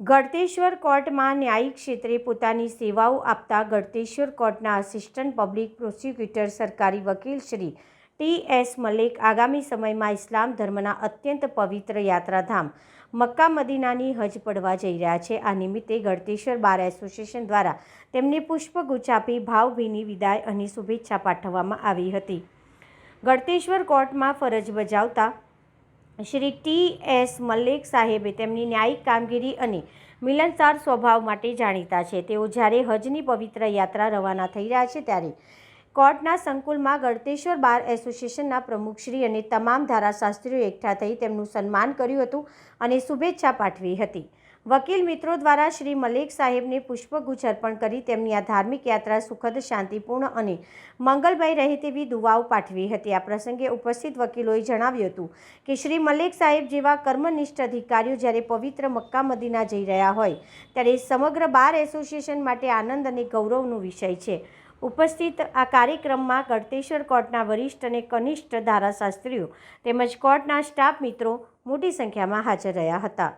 ગળતેશ્વર કોર્ટમાં ન્યાયિક ક્ષેત્રે પોતાની સેવાઓ આપતા ગળતેશ્વર કોર્ટના આસિસ્ટન્ટ પબ્લિક પ્રોસિક્યુટર સરકારી વકીલ શ્રી ટી.એસ. મલેક આગામી સમયમાં ઇસ્લામ ધર્મના અત્યંત પવિત્ર યાત્રાધામ મક્કા મદીનાની હજ પડવા જઈ રહ્યા છે। આ નિમિત્તે ગળતેશ્વર બાર એસોસિએશન દ્વારા તેમને પુષ્પગુચ્છ આપી ભાવભીની વિદાય અને શુભેચ્છા પાઠવવામાં આવી હતી। ગળતેશ્વર કોર્ટમાં ફરજ બજાવતા શ્રી ટી.એસ. મલેક સાહેબે તેમની ન્યાયિક કામગીરી અને મિલનસાર સ્વભાવ માટે જાણીતા છે। તેઓ જ્યારે હજની પવિત્ર યાત્રા રવાના થઈ રહ્યા છે ત્યારે કોર્ટના સંકુલમાં ગળતેશ્વર બાર એસોસિએશનના પ્રમુખશ્રી અને તમામ ધારાશાસ્ત્રીઓ એકઠા થઈ તેમનું સન્માન કર્યું હતું અને શુભેચ્છા પાઠવી હતી। વકીલ મિત્રો દ્વારા શ્રી મલેક સાહેબને પુષ્પગુચ્છ અર્પણ કરી તેમની આ ધાર્મિક યાત્રા સુખદ, શાંતિપૂર્ણ અને મંગલમય રહે તેવી દુઆઓ પાઠવી હતી। આ પ્રસંગે ઉપસ્થિત વકીલોએ જણાવ્યું હતું કે શ્રી મલેક સાહેબ જેવા કર્મનિષ્ઠ અધિકારીઓ જ્યારે પવિત્ર મક્કા મદીના જઈ રહ્યા હોય ત્યારે સમગ્ર બાર એસોસિએશન માટે આનંદ અને ગૌરવનો વિષય છે। ઉપસ્થિત આ કાર્યક્રમમાં ગળતેશ્વર કોર્ટના વરિષ્ઠ અને કનિષ્ઠ ધારાશાસ્ત્રીઓ તેમજ કોર્ટના સ્ટાફ મિત્રો મોટી સંખ્યામાં હાજર રહ્યા હતા।